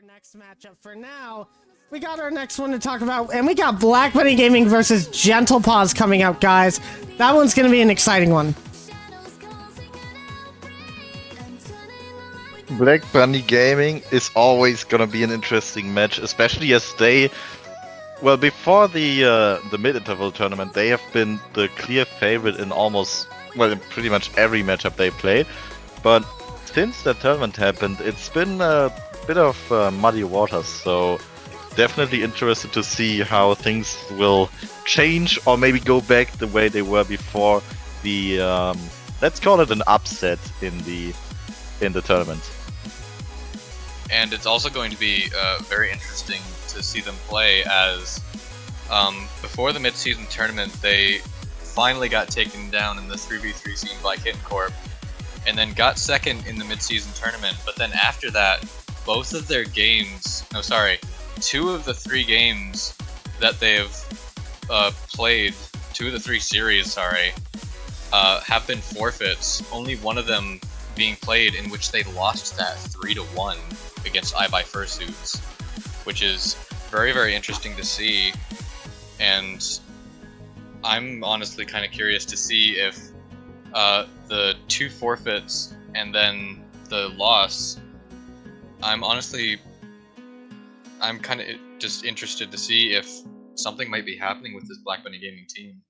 Next matchup for now. We got our next one to talk about, and we got Black Bunny Gaming versus Gentle Paws coming out, guys. That one's going to be an exciting one. Black Bunny Gaming is always gonna be an interesting match, especially as they, well, before the mid-interval tournament, they have been the clear favorite in almost, well, in pretty much every matchup they played. But since the tournament happened, it's been a bit of muddy waters. So definitely interested to see how things will change, or maybe go back the way they were before the let's call it an upset in the tournament. And it's also going to be very interesting to see them play, as before the mid-season tournament they finally got taken down in the 3v3 scene by Kitten Corp, and then got second in the mid-season tournament. But then after that, both of their games, no sorry, 2 of the 3 games that they've played, 2 of the 3 series, sorry, have been forfeits. Only one of them being played in which they lost that 3-1 against iBuy Fursuits, which is very, very interesting to see. And I'm honestly kind of curious to see if the 2 forfeits and then the loss, I'm kind of just interested to see if something might be happening with this Black Bunny Gaming team.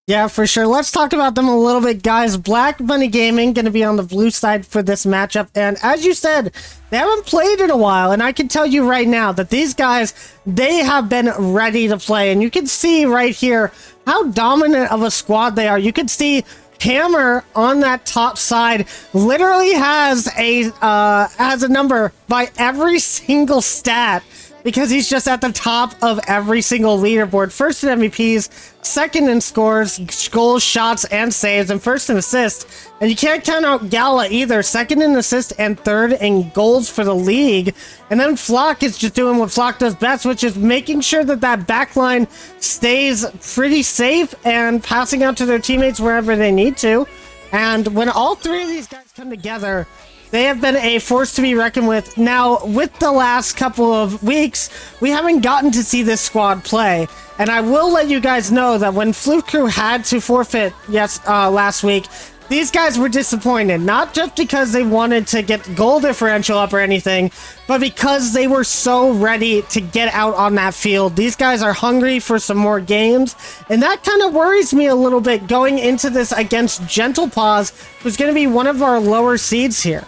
Yeah, for sure. Let's talk about them a little bit, guys. Black Bunny Gaming going to be on the blue side for this matchup. And as you said, they haven't played in a while. And I can tell you right now that these guys, they have been ready to play. And you can see right here how dominant of a squad they are. You can see Hammer on that top side literally has a number by every single stat, because he's just at the top of every single leaderboard. First in MVPs, second in scores, goals, shots, and saves, and first in assists. And you can't count out Gala either. Second in assists and third in goals for the league. And then Flock is just doing what Flock does best, which is making sure that that backline stays pretty safe and passing out to their teammates wherever they need to. And when all 3 of these guys come together, they have been a force to be reckoned with. Now, with the last couple of weeks, we haven't gotten to see this squad play. And I will let you guys know that when Flute Crew had to forfeit last week, these guys were disappointed. Not just because they wanted to get goal differential up or anything, but because they were so ready to get out on that field. These guys are hungry for some more games, and that kind of worries me a little bit going into this against Gentle Paws, who's going to be one of our lower seeds here.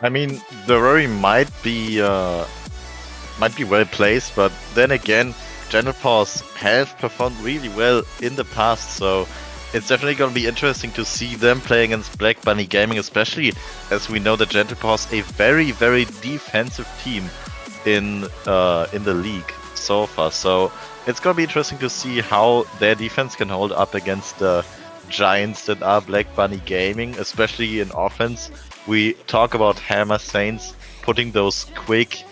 I mean, the worry might be well placed, but then again, Gentle Paws have performed really well in the past, so it's definitely going to be interesting to see them play against Black Bunny Gaming, especially as we know that Gentle Paws a very, very defensive team in the league so far. So it's going to be interesting to see how their defense can hold up against the giants that are Black Bunny Gaming, especially in offense. We talk about Hammer Saints putting those quick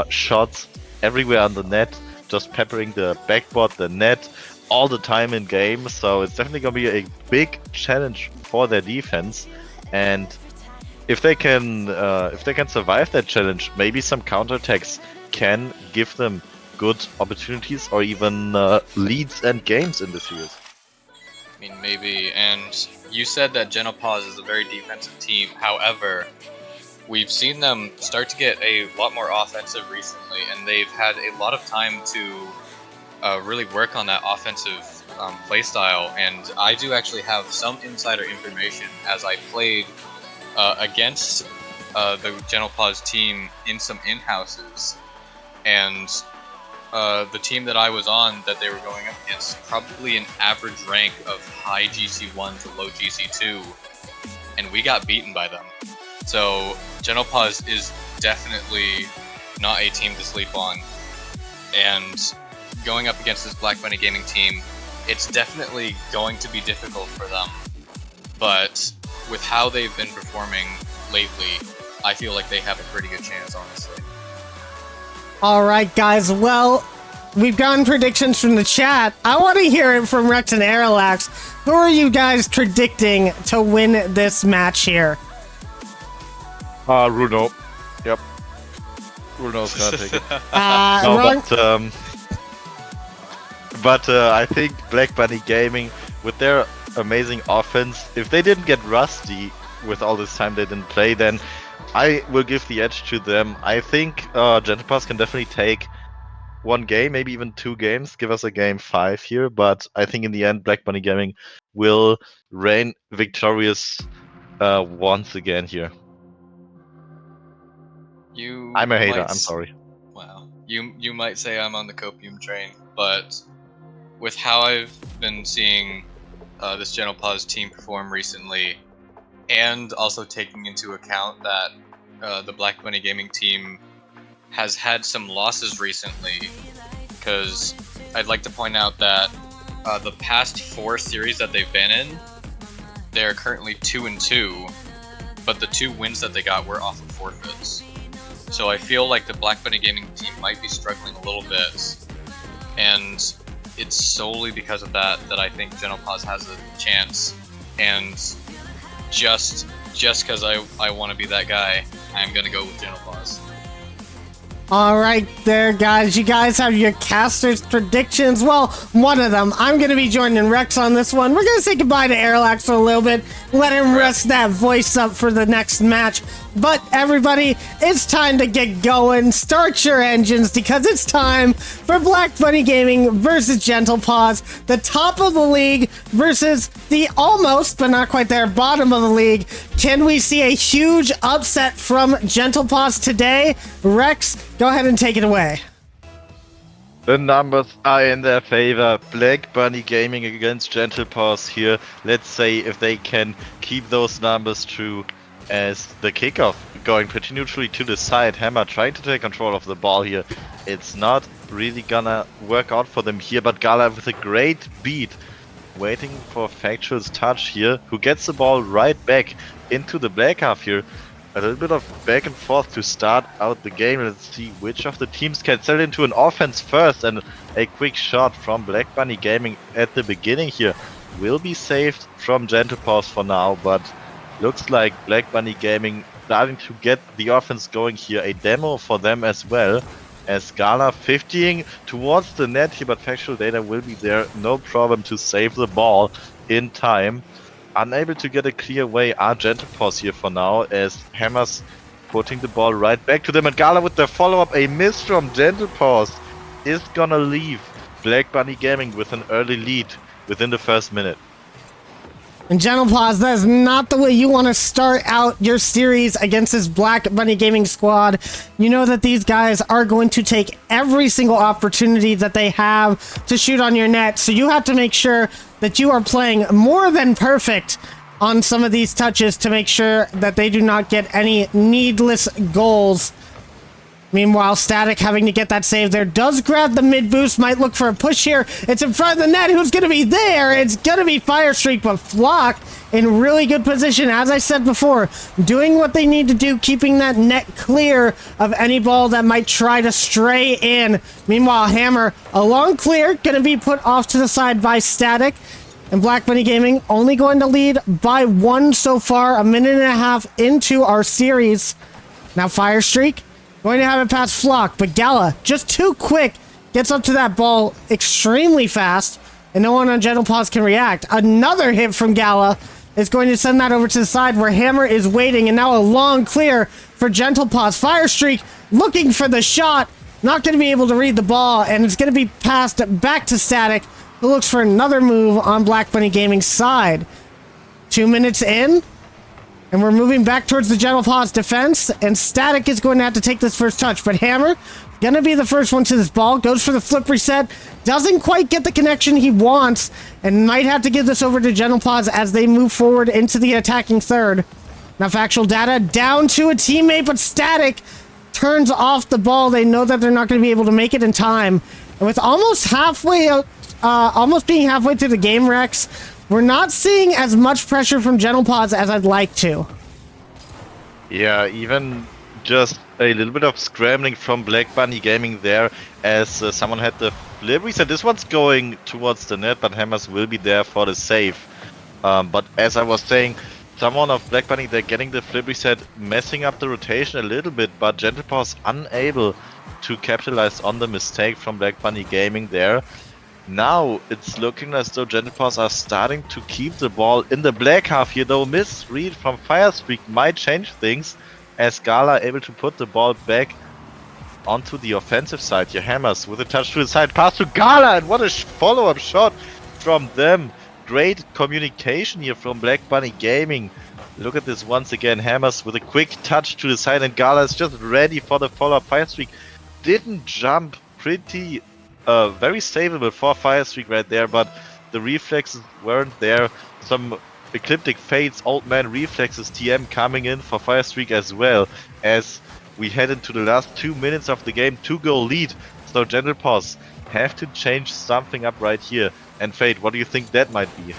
shots everywhere on the net, just peppering the backboard, the net, all the time in game. So it's definitely going to be a big challenge for their defense. And if they can survive that challenge, maybe some counterattacks can give them good opportunities or even leads and games in the series. I mean, maybe. And you said that Gentle Paws is a very defensive team. However, we've seen them start to get a lot more offensive recently, and they've had a lot of time to really work on that offensive playstyle. And I do actually have some insider information, as I played against the Gentle Paws team in some in-houses, and the team that I was on that they were going up against, probably an average rank of high GC1 to low GC2, and we got beaten by them. So Gentle Paws is definitely not a team to sleep on, and going up against this Black Bunny Gaming team, it's definitely going to be difficult for them. But with how they've been performing lately, I feel like they have a pretty good chance, honestly. All right, guys. Well, we've gotten predictions from the chat. I want to hear it from Rex and Arilax. Who are you guys predicting to win this match here? Runo. Yep. Bruno's gonna take it. Wrong. But I think Black Bunny Gaming, with their amazing offense, if they didn't get rusty with all this time they didn't play, then I will give the edge to them. I think Gentle Paws can definitely take one game, maybe even 2 games, give us a game 5 here, but I think in the end Black Bunny Gaming will reign victorious once again here. I'm a hater, I'm sorry. Wow. You might say I'm on the copium train, but with how I've been seeing this Gentle Paws team perform recently, and also taking into account that the Black Bunny Gaming team has had some losses recently, because I'd like to point out that the past 4 series that they've been in, they're currently 2-2, but the 2 wins that they got were off of forfeits. So I feel like the Black Bunny Gaming team might be struggling a little bit, and it's solely because of that I think Gentle Paws has a chance, and just because I want to be that guy, I'm gonna go with Gentle Paws. All right there, guys. You guys have your casters' predictions. Well, one of them. I'm going to be joining Rex on this one. We're going to say goodbye to Airlax for a little bit. Let him rest that voice up for the next match. But everybody, it's time to get going. Start your engines because it's time for Black Bunny Gaming versus Gentle Paws. The top of the league versus the almost, but not quite there, bottom of the league. Can we see a huge upset from Gentle Paws today? Rex, go ahead and take it away. The numbers are in their favor. Black Bunny Gaming against Gentle Paws here. Let's say if they can keep those numbers true as the kickoff going pretty neutrally to the side. Hammer trying to take control of the ball here. It's not really gonna work out for them here, but Gala with a great beat, waiting for Factual's touch here, who gets the ball right back into the black half here. A little bit of back and forth to start out the game. Let's see which of the teams can settle into an offense first, and a quick shot from Black Bunny Gaming at the beginning here will be saved from Gentle Paws for now, but looks like Black Bunny Gaming starting to get the offense going here. A demo for them as well, as Gala 50ing towards the net here, but Factual Data will be there, no problem to save the ball in time. Unable to get a clear way are Gentle Paws here for now, as Hammer's putting the ball right back to them, and Gala with the follow-up. A miss from Gentle Paws is gonna leave Black Bunny Gaming with an early lead within the first minute. And Gentle Paws, that is not the way you want to start out your series against this Black Bunny Gaming squad. You know that these guys are going to take every single opportunity that they have to shoot on your net, so you have to make sure that you are playing more than perfect on some of these touches to make sure that they do not get any needless goals. Meanwhile, Static having to get that save there. Does grab the mid boost. Might look for a push here. It's in front of the net. Who's going to be there? It's going to be Firestreak, but Flock in really good position. As I said before, doing what they need to do, keeping that net clear of any ball that might try to stray in. Meanwhile, Hammer, a long clear, going to be put off to the side by Static. And Black Bunny Gaming only going to lead by 1 so far. A minute and a half into our series. Now Firestreak going to have it past Flock, but Gala, just too quick, gets up to that ball extremely fast, and no one on Gentle Paws can react. Another hit from Gala is going to send that over to the side where Hammer is waiting, and now a long clear for Gentle Paws. Firestreak looking for the shot, not going to be able to read the ball, and it's going to be passed back to Static, who looks for another move on Black Bunny Gaming's side. 2 minutes in, and we're moving back towards the Gentle Paws defense, and Static is going to have to take this first touch, but Hammer gonna be the first one to this ball, goes for the flip reset, doesn't quite get the connection he wants, and might have to give this over to Gentle Paws as they move forward into the attacking third. Now Factual Data down to a teammate, but Static turns off the ball. They know that they're not going to be able to make it in time, and with almost being halfway through the game, Rex, we're not seeing as much pressure from Gentle Paws as I'd like to. Yeah, even just a little bit of scrambling from Black Bunny Gaming there, as someone had the flip reset. This one's going towards the net, but Hammers will be there for the save. But as I was saying, someone of Black Bunny, they're getting the flip reset, messing up the rotation a little bit, but Gentle Paws unable to capitalize on the mistake from Black Bunny Gaming there. Now it's looking as though Gentle Paws are starting to keep the ball in the black half here, though misread from Firestreak might change things, as Gala able to put the ball back onto the offensive side here. Hammers with a touch to the side, pass to Gala, and what a follow-up shot from them. Great communication here from Black Bunny Gaming. Look at this once again. Hammers with a quick touch to the side, and Gala is just ready for the follow-up. Firestreak didn't jump, pretty very savable for Firestreak right there, but the reflexes weren't there. Some EclipticFades, old man reflexes TM coming in for Firestreak as well, as we head into the last 2 minutes of the game, 2-goal lead. So Gentle Paws have to change something up right here. And Fade, what do you think that might be?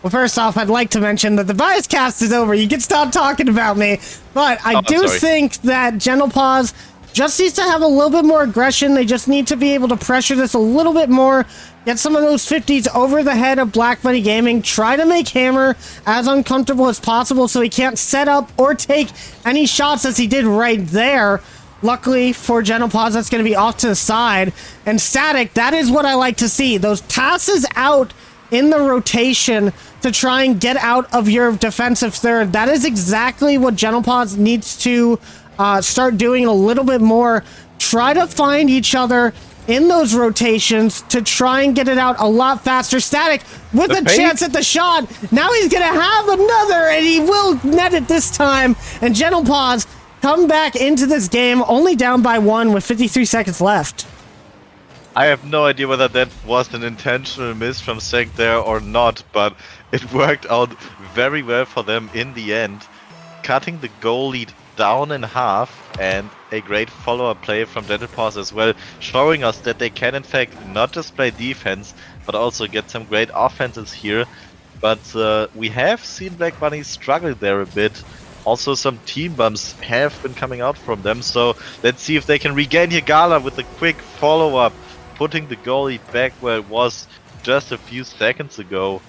Well, first off, I'd like to mention that the bias cast is over. You can stop talking about me. But I do think that Gentle Paws just needs to have a little bit more aggression. They just need to be able to pressure this a little bit more. Get some of those 50s over the head of Black Bunny Gaming. Try to make Hammer as uncomfortable as possible so he can't set up or take any shots as he did right there. Luckily for Gentle Paws, that's going to be off to the side. And Static, that is what I like to see. Those passes out in the rotation to try and get out of your defensive third. That is exactly what Gentle Paws needs to start doing a little bit more. Try to find each other in those rotations to try and get it out a lot faster. Static with a chance at the shot. Now he's going to have another, and he will net it this time. And Gentle Paws come back into this game only down by 1 with 53 seconds left. I have no idea whether that was an intentional miss from Sek there or not, but it worked out very well for them in the end, cutting the goal lead down in half, and a great follow-up play from Gentle Paws as well, showing us that they can in fact not just play defense, but also get some great offenses here. But we have seen Black Bunny struggle there a bit. Also, some team bumps have been coming out from them, so let's see if they can regain here. Gala with a quick follow-up, putting the goalie back where it was just a few seconds ago.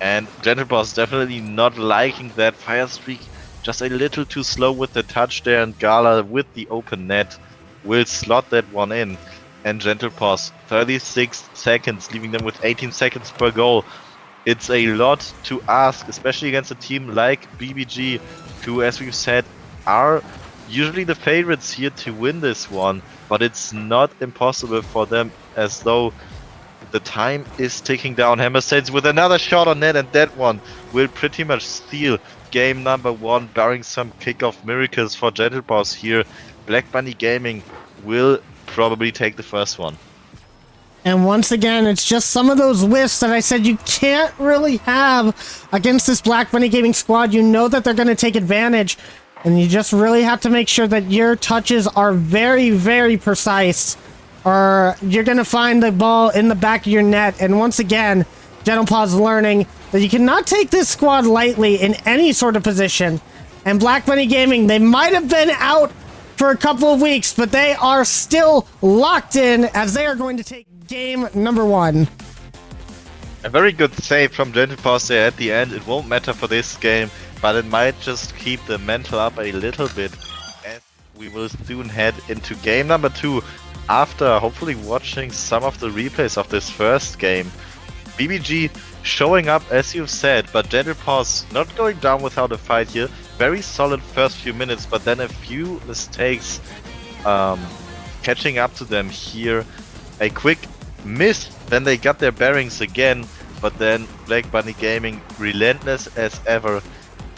And Gentle Paws definitely not liking that. Firestreak just a little too slow with the touch there, and Gala with the open net will slot that one in. And Gentle Paws, 36 seconds, leaving them with 18 seconds per goal. It's a lot to ask, especially against a team like BBG, who, as we've said, are usually the favorites here to win this one. But it's not impossible for them, as though the time is ticking down. Hammer Saints with another shot on net, and that one will pretty much steal game number 1, barring some kickoff miracles for Gentle Paws here. Black Bunny Gaming will probably take the first one. And once again, it's just some of those whiffs that I said you can't really have against this Black Bunny Gaming squad. You know that they're going to take advantage, and you just really have to make sure that your touches are very, very precise, or you're going to find the ball in the back of your net. And once again, Gentle Paws learning that you cannot take this squad lightly in any sort of position. And Black Bunny Gaming, they might have been out for a couple of weeks, but they are still locked in as they are going to take game number 1. A very good save from Gentle Paws there at the end. It won't matter for this game, but it might just keep the mental up a little bit, as we will soon head into game number 2 after hopefully watching some of the replays of this first game. BBG showing up as you've said, but Gentle Paws not going down without a fight here. Very solid first few minutes, but then a few mistakes catching up to them here. A quick miss, then they got their bearings again, but then Black Bunny Gaming relentless as ever,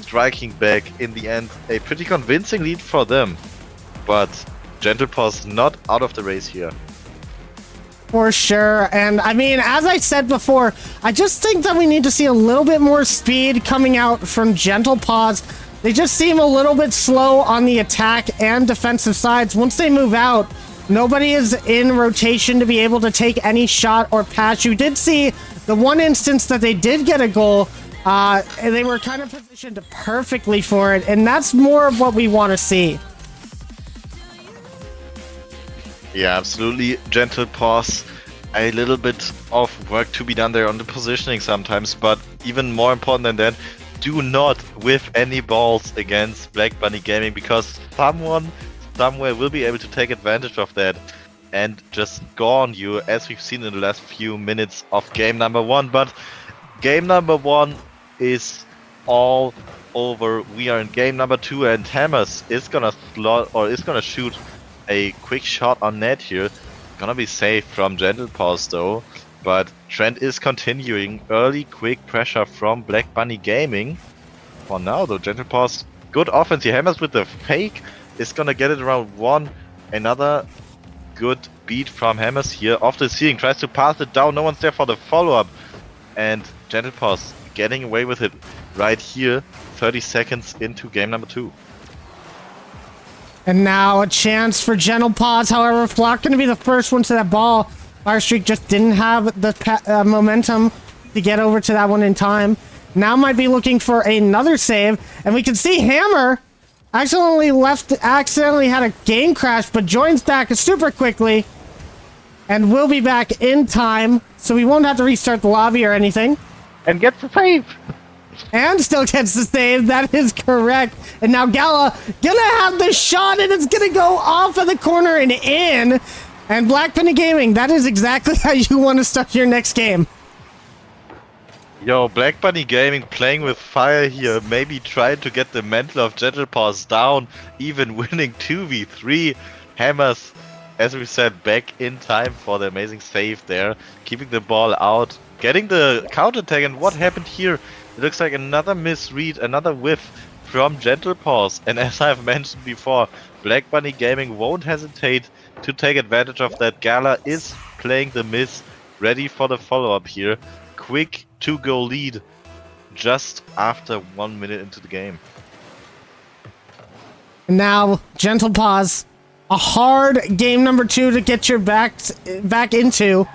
striking back in the end. A pretty convincing lead for them, but Gentle Paws not out of the race here. For sure. And I mean, as I said before, I just think that we need to see a little bit more speed coming out from Gentle Paws. They just seem a little bit slow on the attack and defensive sides. Once they move out, nobody is in rotation to be able to take any shot or pass. You did see the one instance that they did get a goal. And they were kind of positioned perfectly for it. And that's more of what we want to see. Yeah, absolutely. Gentle Paws, a little bit of work to be done there on the positioning sometimes, but even more important than that, do not whiff any balls against Black Bunny Gaming, because someone somewhere will be able to take advantage of that and just go on you, as we've seen in the last few minutes of game number 1. But game number 1 is all over. We are in game number 2, and Hammers is gonna shoot a quick shot on net here. Gonna be safe from Gentle Paws though, but trend is continuing. Early quick pressure from Black Bunny Gaming. For now though, Gentle Paws, good offense here. Hammers with the fake is gonna get it around 1. Another good beat from Hammers here. Off the ceiling, tries to pass it down. No one's there for the follow-up. And Gentle Paws getting away with it right here, 30 seconds into game number 2. And now a chance for Gentle Paws. However, Flock going to be the first one to that ball. Firestreak just didn't have the momentum to get over to that one in time. Now might be looking for another save. And we can see Hammer accidentally had a game crash, but joins back super quickly. And will be back in time, so we won't have to restart the lobby or anything. And gets the save! And still gets the save, that is correct. And now Gala gonna have the shot, and it's gonna go off of the corner and in. And Black Bunny Gaming, that is exactly how you want to start your next game. Yo, Black Bunny Gaming playing with fire here, maybe trying to get the mantle of Gentle Paws down, even winning 2v3. Hammers, as we said, back in time for the amazing save there, keeping the ball out, getting the counter tag. And what happened here? It looks like another misread, another whiff from Gentle Paws. And as I've mentioned before, Black Bunny Gaming won't hesitate to take advantage of that. Gala is playing the miss, ready for the follow-up here. Quick 2-goal lead just after 1 minute into the game. Now, Gentle Paws, a hard game number 2 to get your back into.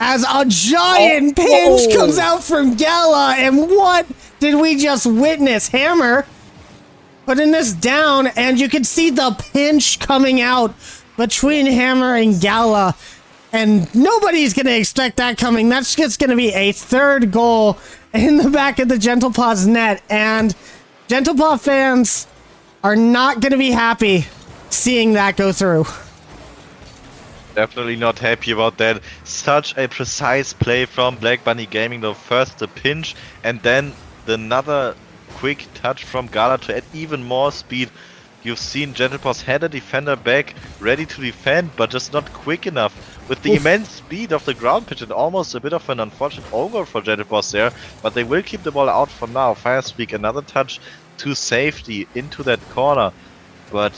As a giant pinch comes out from Gala, and what did we just witness? Hammer putting this down, and you can see the pinch coming out between Hammer and Gala. And nobody's going to expect that coming. That's just going to be a 3rd goal in the back of the Gentle Paws net. And Gentle Paw fans are not going to be happy seeing that go through. Definitely not happy about that. Such a precise play from Black Bunny Gaming though. First the pinch, and then another quick touch from Gala to add even more speed. You've seen Gentle Paws had a defender back, ready to defend, but just not quick enough. With the immense speed of the ground pitch, and almost a bit of an unfortunate over for Gentle Paws there, but they will keep the ball out for now. Firestreak, another touch to safety into that corner, but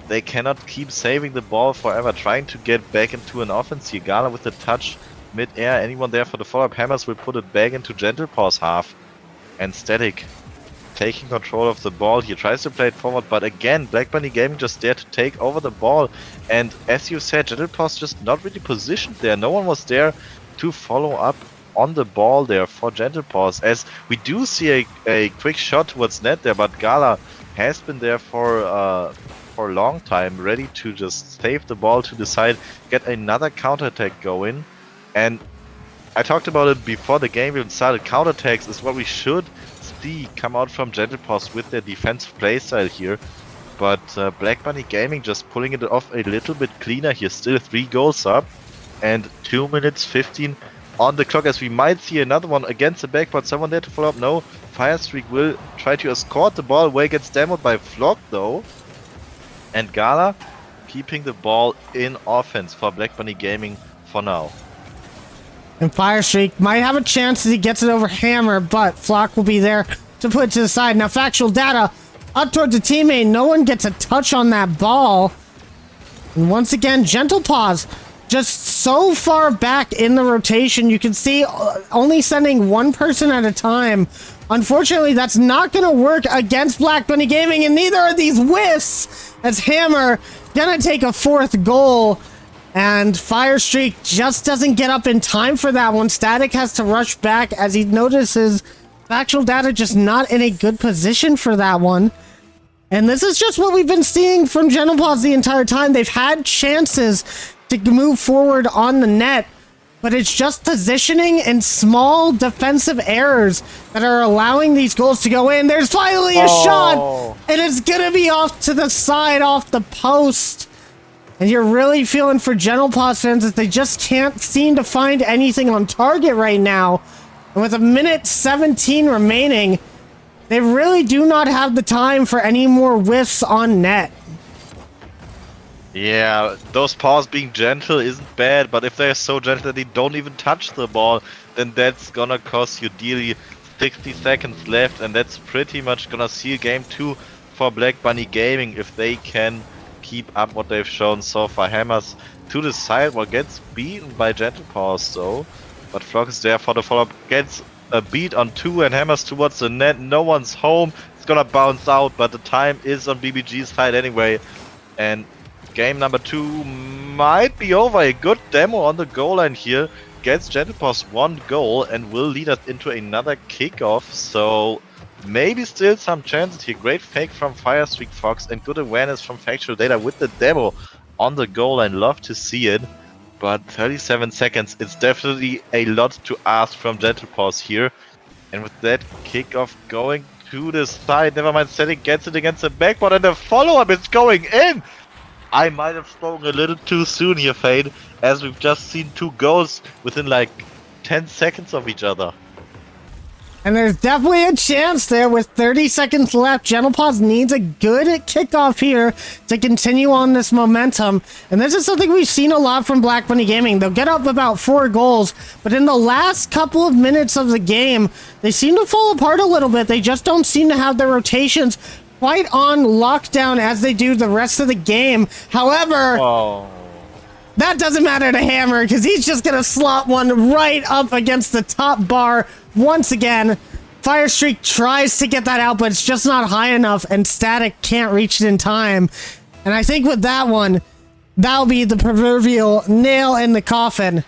they cannot keep saving the ball forever, trying to get back into an offense here. Gala with the touch mid-air, anyone there for the follow-up? Hammers will put it back into Gentle Paws half, and Static taking control of the ball. He tries to play it forward, but again, Black Bunny Gaming just there to take over the ball. And as you said, Gentle Paws just not really positioned there. No one was there to follow up on the ball there for Gentle Paws, as we do see a quick shot towards net there, but Gala has been there for a long time, ready to just save the ball to decide, get another counter-attack going. And I talked about it before the game even started. Counter-attacks is what we should see come out from Gentle Paws with their defensive playstyle here. But Black Bunny Gaming just pulling it off a little bit cleaner here. Still 3 goals up and 2 minutes 15 on the clock, as we might see another one against the backboard. Someone there to follow up? No. Firestreak will try to escort the ball away, gets demoed by Flock though. And Gala keeping the ball in offense for Black Bunny Gaming for now. And Firestreak might have a chance as he gets it over Hammer, but Flock will be there to put it to the side. Now, Factual Data up towards the teammate. No one gets a touch on that ball. And once again, Gentle Paws just so far back in the rotation. You can see only sending one person at a time. Unfortunately, that's not going to work against Black Bunny Gaming, and neither are these whiffs, as Hammer going to take a 4th goal. And Firestreak just doesn't get up in time for that one. Static has to rush back as he notices Factual Data just not in a good position for that one. And this is just what we've been seeing from Gentle Paws the entire time. They've had chances to move forward on the net, but it's just positioning and small defensive errors that are allowing these goals to go in. There's finally a shot, and it's gonna be off to the side, off the post. And you're really feeling for Gentle Paws fans that they just can't seem to find anything on target right now. And with 1:17 remaining, they really do not have the time for any more whiffs on net. Yeah, those Paws being gentle isn't bad, but if they're so gentle that they don't even touch the ball, then that's gonna cost you dearly. 60 seconds left, and that's pretty much gonna seal game 2 for Black Bunny Gaming if they can keep up what they've shown so far. Hammers to the side, well, gets beaten by Gentle Paws though, but Flock is there for the follow-up, gets a beat on 2 and Hammers towards the net. No one's home, it's gonna bounce out, but the time is on BBG's side anyway, and game number 2 might be over. A good demo on the goal line here gets Gentle Paws 1 goal and will lead us into another kickoff, so maybe still some chances here. Great fake from Firestreak Fox and good awareness from Factual Data with the demo on the goal line. Love to see it, but 37 seconds, it's definitely a lot to ask from Gentle Paws here. And with that kickoff going to the side, never mind, Setting gets it against the backboard and the follow-up is going in! I might have spoken a little too soon here, Fade, as we've just seen 2 goals within like 10 seconds of each other. And there's definitely a chance there with 30 seconds left. Gentle Paws needs a good kickoff here to continue on this momentum. And this is something we've seen a lot from Black Bunny Gaming. They'll get up about 4 goals, but in the last couple of minutes of the game, they seem to fall apart a little bit. They just don't seem to have their rotations quite on lockdown as they do the rest of the game. However, that doesn't matter to Hammer because he's just going to slot one right up against the top bar once again. Firestreak tries to get that out, but it's just not high enough, and Static can't reach it in time. And I think with that one, that'll be the proverbial nail in the coffin.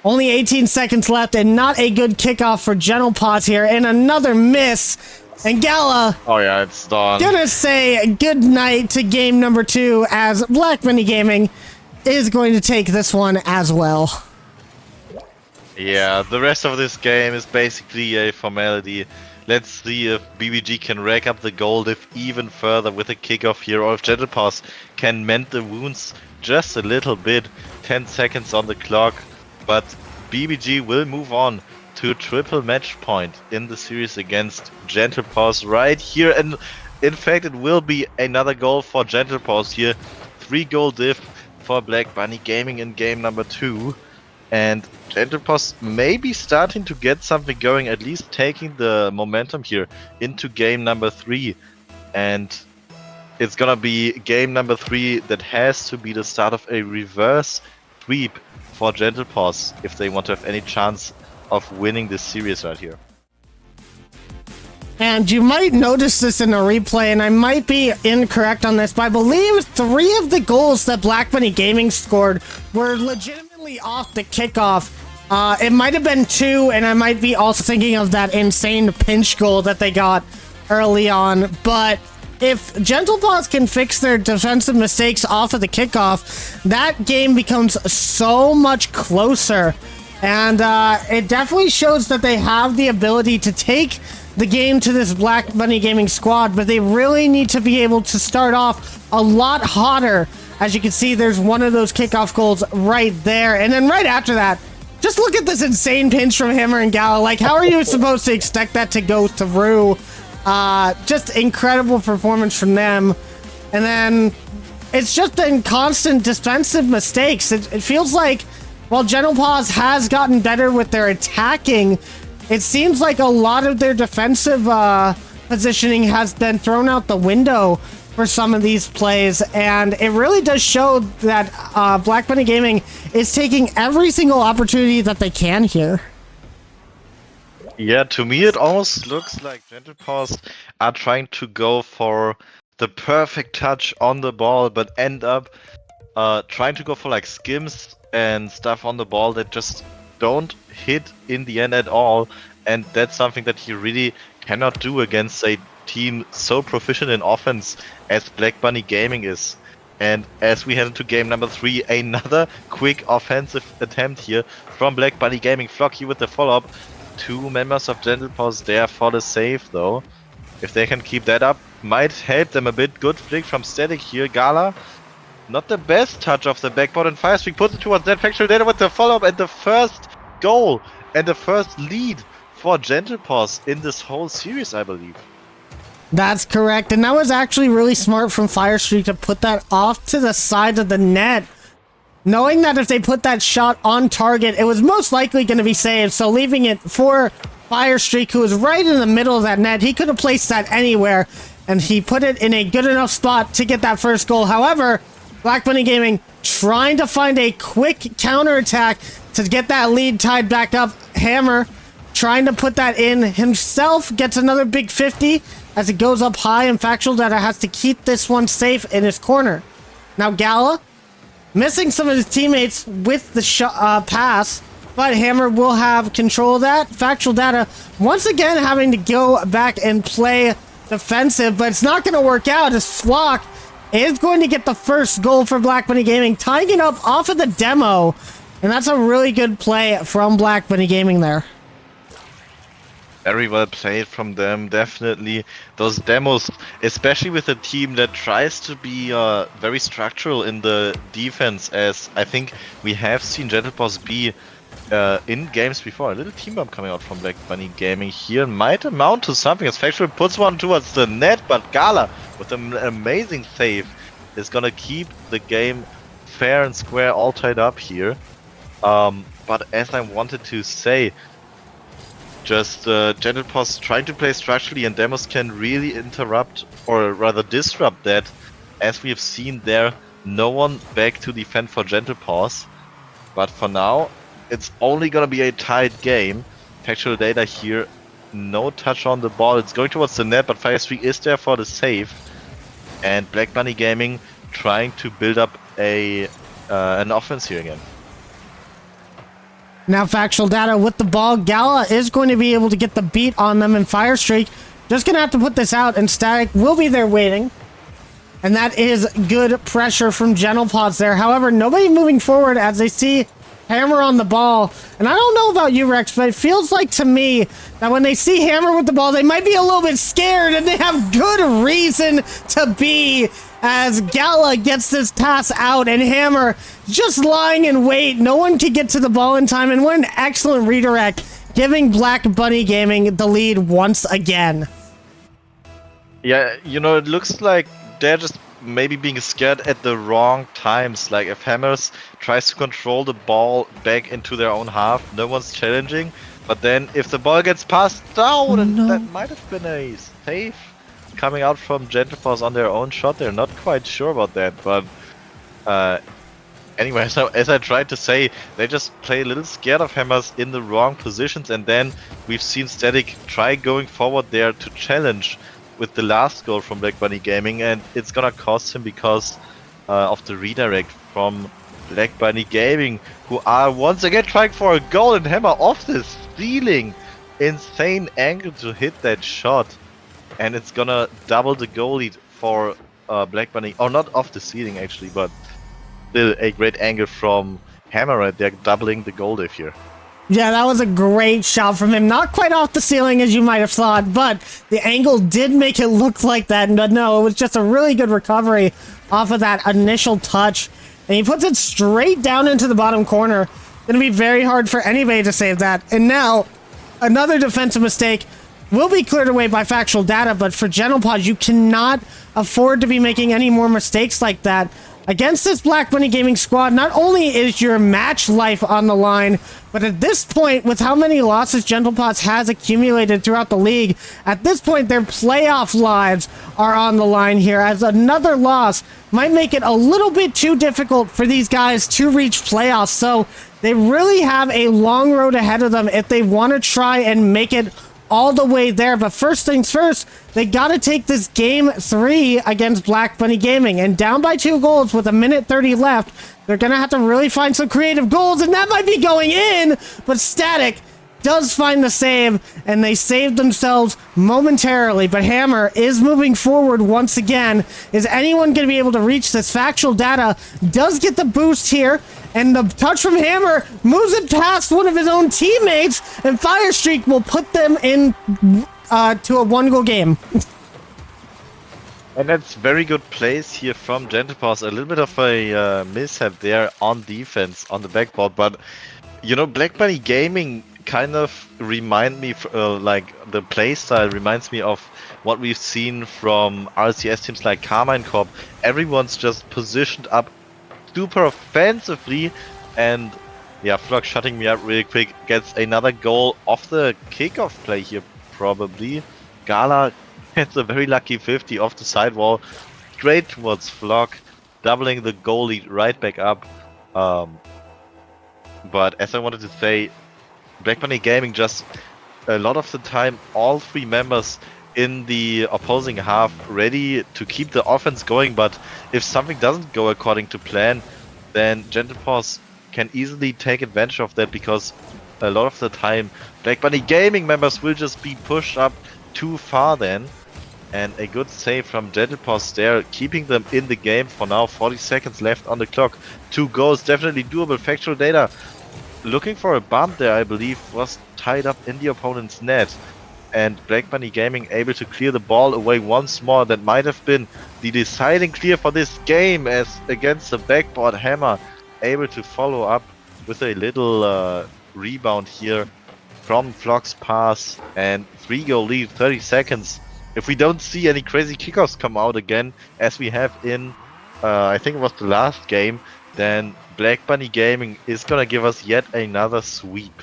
Only 18 seconds left, and not a good kickoff for Gentle Paws here, and another miss. And Gala, oh yeah, it's done. Gonna say good night to game number 2 as Black Bunny Gaming is going to take this one as well. Yeah, the rest of this game is basically a formality. Let's see if BBG can rack up the goal diff even further with a kickoff here, or if Gentle Paws can mend the wounds just a little bit. 10 seconds on the clock, but BBG will move on to a triple match point in the series against Gentle Paws right here, and in fact it will be another goal for Gentle Paws here. 3-goal diff for Black Bunny Gaming in game number 2, and Gentle Paws may be starting to get something going, at least taking the momentum here into game number 3, and it's gonna be game number 3 that has to be the start of a reverse sweep for Gentle Paws if they want to have any chance of winning this series right here. And you might notice this in a replay, and I might be incorrect on this, but I believe 3 of the goals that Black Bunny Gaming scored were legitimately off the kickoff. It might have been 2, and I might be also thinking of that insane pinch goal that they got early on. But if Gentle Paws can fix their defensive mistakes off of the kickoff, that game becomes so much closer. And it definitely shows that they have the ability to take the game to this Black Bunny Gaming squad, but they really need to be able to start off a lot hotter. As you can see, there's one of those kickoff goals right there. And then right after that, just look at this insane pinch from Hammer and Gala. Like, how are you supposed to expect that to go through? Just incredible performance from them. And then it's just been constant defensive mistakes. It feels like while Gentle Paws has gotten better with their attacking, it seems like a lot of their defensive positioning has been thrown out the window for some of these plays, and it really does show that Black Bunny Gaming is taking every single opportunity that they can here. Yeah, to me it almost looks like Gentle Paws are trying to go for the perfect touch on the ball, but end up trying to go for like skims and stuff on the ball that just don't hit in the end at all, and that's something that you really cannot do against a team so proficient in offense as Black Bunny Gaming is. And as we head into game number 3, another quick offensive attempt here from Black Bunny Gaming. Flocky with the follow-up. 2 members of Gentle Paws there for the save though. If they can keep that up, might help them a bit. Good flick from Static here. Gala, not the best touch of the backboard, and Firestreak puts it towards that Factual Data with the follow-up and the first goal and the first lead for Gentle Paws in this whole series, I believe. That's correct, and that was actually really smart from Firestreak to put that off to the side of the net, knowing that if they put that shot on target, it was most likely going to be saved, so leaving it for Firestreak, who was right in the middle of that net. He could have placed that anywhere, and he put it in a good enough spot to get that first goal. However, Black Bunny Gaming trying to find a quick counterattack to get that lead tied back up. Hammer trying to put that in himself, gets another big 50 as it goes up high, and Factual Data has to keep this one safe in his corner. Now Gala missing some of his teammates with the pass, but Hammer will have control of that. Factual Data once again having to go back and play defensive, but it's not going to work out as Flock is going to get the first goal for Black Bunny Gaming, tying it up off of the demo, and that's a really good play from Black Bunny Gaming there. Very well played from them, definitely. Those demos, especially with a team that tries to be very structural in the defense, as I think we have seen Gentle Paws be in games before. A little team bomb coming out from Black Bunny Gaming here might amount to something, as Factual puts one towards the net, but Gala, with an amazing save, is gonna keep the game fair and square, all tied up here. But as I wanted to say, just Gentle Paws trying to play structurally, and demos can really interrupt, or rather disrupt that, as we have seen there. No one back to defend for Gentle Paws, but for now it's only gonna be a tight game. Factual Data here, no touch on the ball. It's going towards the net, but Firestreak is there for the save, and Black Bunny Gaming trying to build up a an offense here again. Now Factual Data with the ball. Gala is going to be able to get the beat on them, and Firestreak just going to have to put this out, and Static will be there waiting. And that is good pressure from Gentle Paws there. However, nobody moving forward as they see Hammer on the ball. And I don't know about you, Rex, but it feels like to me that when they see Hammer with the ball, they might be a little bit scared, and they have good reason to be, as Gala gets this pass out, and Hammer just lying in wait. No one can get to the ball in time, and what an excellent redirect, giving Black Bunny Gaming the lead once again. Yeah, you know, it looks like they're just maybe being scared at the wrong times. Like if Hammers tries to control the ball back into their own half, no one's challenging. But then if the ball gets passed down, and that might have been a save coming out from Gentle Paws on their own shot. They're not quite sure about that, but anyway, so as I tried to say, they just play a little scared of Hammers in the wrong positions, and then we've seen Static try going forward there to challenge with the last goal from Black Bunny Gaming, and it's gonna cost him because of the redirect from Black Bunny Gaming, who are once again trying for a goal, and Hammer off the ceiling. Insane angle to hit that shot, and it's gonna double the goal lead for Black Bunny. Oh, not off the ceiling actually, but still a great angle from Hammer right there, doubling the goal diff here. Yeah, that was a great shot from him. Not quite off the ceiling as you might have thought, but the angle did make it look like that. But no, it was just a really good recovery off of that initial touch. And he puts it straight down into the bottom corner. Gonna be very hard for anybody to save that. And now, another defensive mistake will be cleared away by Factual Data, but for Gentle Paws, you cannot afford to be making any more mistakes like that. Against this Black Bunny Gaming squad, not only is your match life on the line, but at this point, with how many losses Gentle Paws has accumulated throughout the league, at this point, their playoff lives are on the line here, as another loss might make it a little bit too difficult for these guys to reach playoffs. So they really have a long road ahead of them if they want to try and make it all the way there. But first things first, they got to take this game 3 against Black Bunny Gaming, and down by 2 goals with 1:30 left, they're gonna have to really find some creative goals, and that might be going in. But Static does find the save, and they saved themselves momentarily, but Hammer is moving forward once again. Is anyone going to be able to reach this? Factual Data does get the boost here, and the touch from Hammer moves it past one of his own teammates, and Fire Streak will put them in to a 1-goal game. And that's very good plays here from Paws. A little bit of a mishap there on defense on the backboard, but you know, Black Bunny Gaming kind of remind me, like the playstyle reminds me of what we've seen from RCS teams like Carmine Corp. Everyone's just positioned up super offensively, and yeah, Flock shutting me up really quick, gets another goal off the kickoff play here probably. Gala gets a very lucky 50 off the sidewall, straight towards Flock, doubling the goal lead right back up. But as I wanted to say, Black Bunny Gaming just a lot of the time, all 3 members in the opposing half ready to keep the offense going, but if something doesn't go according to plan, then Paws can easily take advantage of that, because a lot of the time Black Bunny Gaming members will just be pushed up too far then. And a good save from Paws there, keeping them in the game for now. 40 seconds left on the clock. 2 goals, definitely doable. Factual Data looking for a bump there, I believe, was tied up in the opponent's net. And Black Bunny Gaming able to clear the ball away once more. That might have been the deciding clear for this game, as against the backboard, Hammer able to follow up with a little rebound here from Flock's pass, and 3-goal lead, 30 seconds. If we don't see any crazy kickoffs come out again, as we have in, I think it was the last game, then Black Bunny Gaming is gonna give us yet another sweep.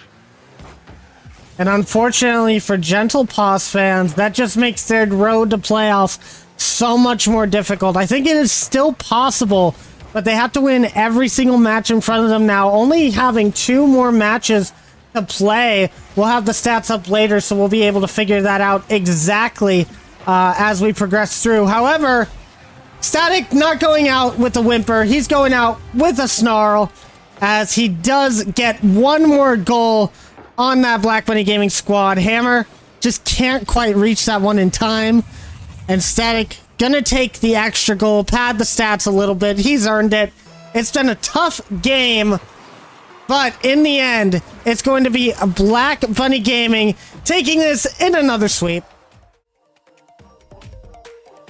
And unfortunately for Paws fans, that just makes their road to playoffs so much more difficult. I think it is still possible, but they have to win every single match in front of them now. Only having 2 more matches to play. We'll have the stats up later, so we'll be able to figure that out exactly as we progress through. However, Static not going out with a whimper. He's going out with a snarl, as he does get 1 more goal on that Black Bunny Gaming squad. Hammer just can't quite reach that one in time, and Static gonna take the extra goal, pad the stats a little bit. He's earned it. It's been a tough game, but in the end, it's going to be a Black Bunny Gaming taking this in another sweep.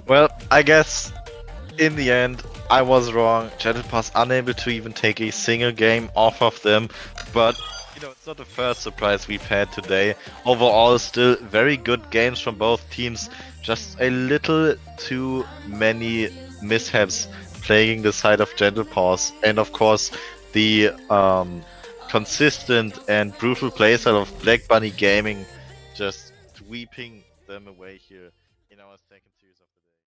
Well, I guess in the end I was wrong. Paws unable to even take a single game off of them, but you know, it's not the first surprise we've had today. Overall, still very good games from both teams. Just a little too many mishaps playing the side of Paws, and of course the consistent and brutal playstyle of Black Bunny Gaming just sweeping them away here in our second.